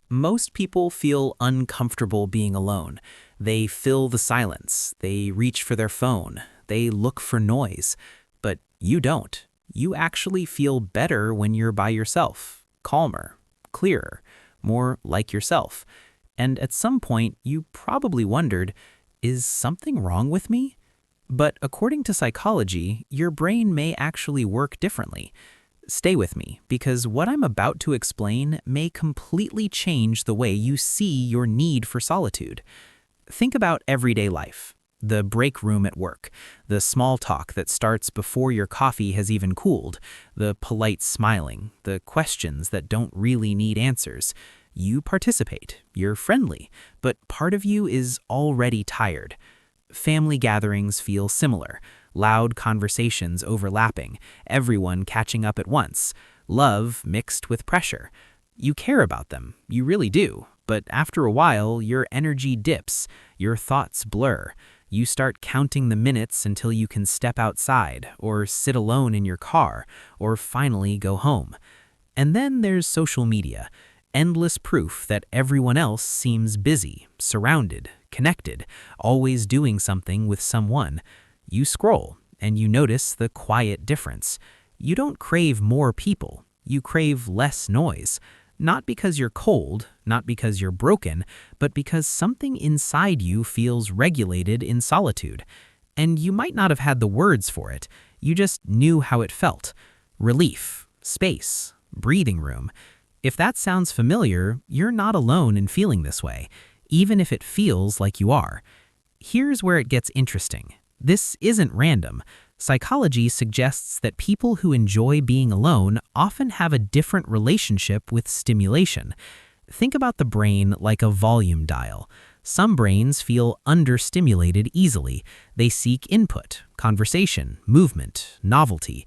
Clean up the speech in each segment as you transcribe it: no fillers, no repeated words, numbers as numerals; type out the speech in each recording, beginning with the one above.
Most people feel uncomfortable being alone. They fill the silence, they reach for their phone, they look for noise. But you don't. You actually feel better when you're by yourself, calmer, clearer, more like yourself. And at some point, you probably wondered, is something wrong with me? But according to psychology, your brain may actually work differently. Stay with me, because what I'm about to explain may completely change the way you see your need for solitude. Think about everyday life. The break room at work, the small talk that starts before your coffee has even cooled, the polite smiling, the questions that don't really need answers. You participate, you're friendly, but part of you is already tired. Family gatherings feel similar. Loud conversations overlapping, everyone catching up at once, love mixed with pressure. You care about them, you really do, but after a while, your energy dips, your thoughts blur. You start counting the minutes until you can step outside, or sit alone in your car, or finally go home. And then there's social media, endless proof that everyone else seems busy, surrounded, connected, always doing something with someone. You scroll, and you notice the quiet difference. You don't crave more people, you crave less noise. Not because you're cold, not because you're broken, but because something inside you feels regulated in solitude. And you might not have had the words for it, you just knew how it felt. Relief, space, breathing room. If that sounds familiar, you're not alone in feeling this way, even if it feels like you are. Here's where it gets interesting. This isn't random. Psychology suggests that people who enjoy being alone often have a different relationship with stimulation. Think about the brain like a volume dial. Some brains feel understimulated easily. They seek input, conversation, movement, novelty.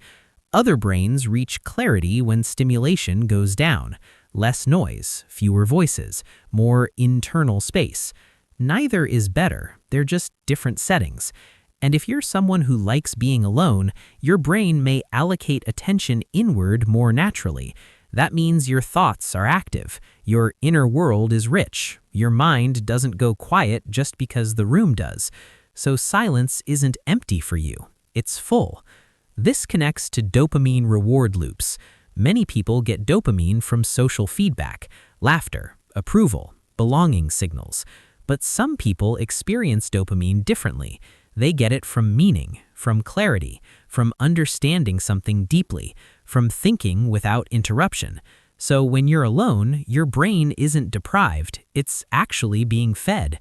Other brains reach clarity when stimulation goes down. Less noise, fewer voices, more internal space. Neither is better, they're just different settings. And if you're someone who likes being alone, your brain may allocate attention inward more naturally. That means your thoughts are active, your inner world is rich, your mind doesn't go quiet just because the room does. So silence isn't empty for you, it's full. This connects to dopamine reward loops. Many people get dopamine from social feedback, laughter, approval, belonging signals. But some people experience dopamine differently. They get it from meaning, from clarity, from understanding something deeply, from thinking without interruption. So when you're alone, your brain isn't deprived, it's actually being fed.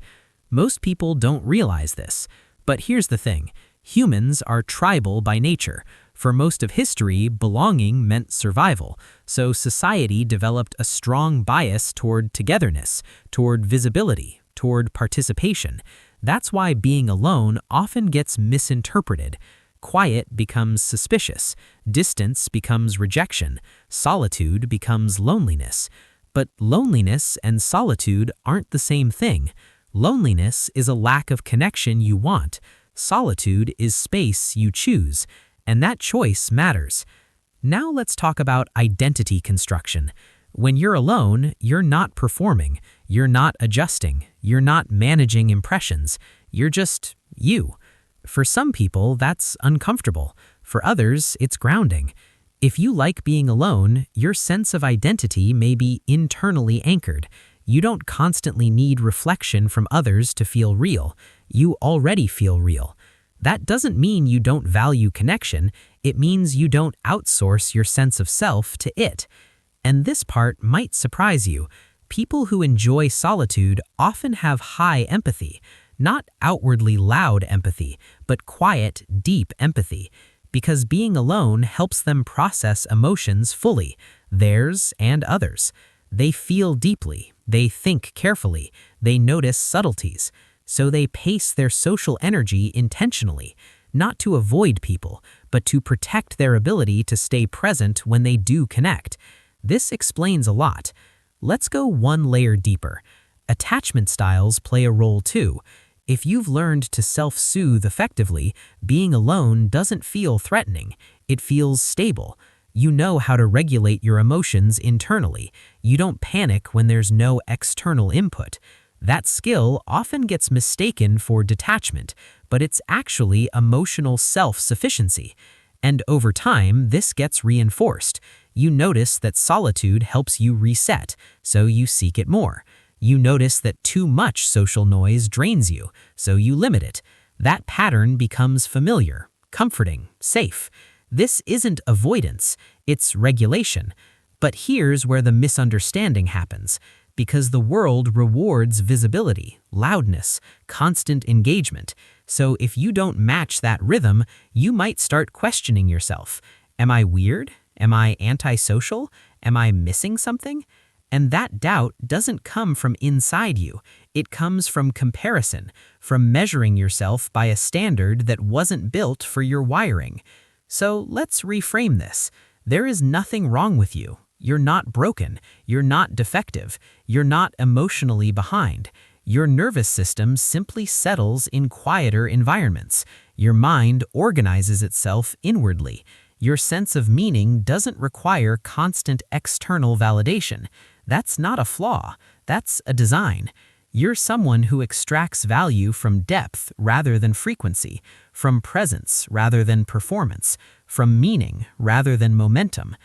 Most people don't realize this. But here's the thing, humans are tribal by nature. For most of history, belonging meant survival, so society developed a strong bias toward togetherness, toward visibility, toward participation. That's why being alone often gets misinterpreted. Quiet becomes suspicious, distance becomes rejection, solitude becomes loneliness. But loneliness and solitude aren't the same thing. Loneliness is a lack of connection you want. Solitude is space you choose, and that choice matters. Now let's talk about identity construction. When you're alone, you're not performing, you're not adjusting, you're not managing impressions, you're just you. For some people, that's uncomfortable. For others, it's grounding. If you like being alone, your sense of identity may be internally anchored. You don't constantly need reflection from others to feel real. You already feel real. That doesn't mean you don't value connection, it means you don't outsource your sense of self to it. And this part might surprise you. People who enjoy solitude often have high empathy, not outwardly loud empathy, but quiet, deep empathy, because being alone helps them process emotions fully, theirs and others. They feel deeply, they think carefully, they notice subtleties, so they pace their social energy intentionally, not to avoid people, but to protect their ability to stay present when they do connect. This explains a lot. Let's go one layer deeper. Attachment styles play a role too. If you've learned to self-soothe effectively, being alone doesn't feel threatening. It feels stable. You know how to regulate your emotions internally. You don't panic when there's no external input. That skill often gets mistaken for detachment, but it's actually emotional self-sufficiency. And over time, this gets reinforced. You notice that solitude helps you reset, so you seek it more. You notice that too much social noise drains you, so you limit it. That pattern becomes familiar, comforting, safe. This isn't avoidance, it's regulation. But here's where the misunderstanding happens. Because the world rewards visibility, loudness, constant engagement. So if you don't match that rhythm, you might start questioning yourself. Am I weird? Am I antisocial? Am I missing something? And that doubt doesn't come from inside you. It comes from comparison, from measuring yourself by a standard that wasn't built for your wiring. So let's reframe this. There is nothing wrong with you. You're not broken. You're not defective. You're not emotionally behind. Your nervous system simply settles in quieter environments. Your mind organizes itself inwardly. Your sense of meaning doesn't require constant external validation. That's not a flaw. That's a design. You're someone who extracts value from depth rather than frequency, from presence rather than performance, from meaning rather than momentum.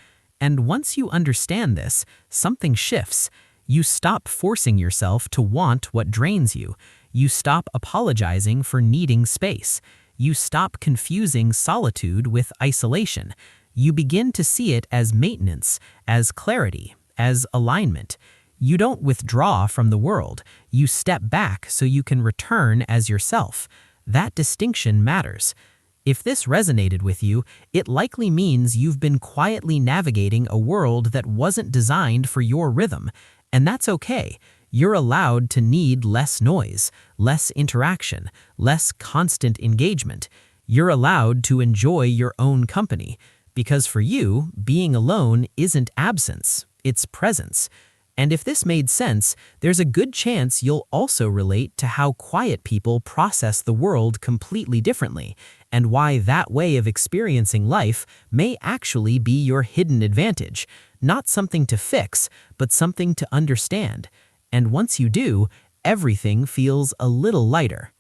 And once you understand this, something shifts. You stop forcing yourself to want what drains you. You stop apologizing for needing space. You stop confusing solitude with isolation. You begin to see it as maintenance, as clarity, as alignment. You don't withdraw from the world. You step back so you can return as yourself. That distinction matters. If this resonated with you, it likely means you've been quietly navigating a world that wasn't designed for your rhythm. And that's okay. You're allowed to need less noise, less interaction, less constant engagement. You're allowed to enjoy your own company. Because for you, being alone isn't absence, it's presence. And if this made sense, there's a good chance you'll also relate to how quiet people process the world completely differently, and why that way of experiencing life may actually be your hidden advantage, not something to fix, but something to understand. And once you do, everything feels a little lighter.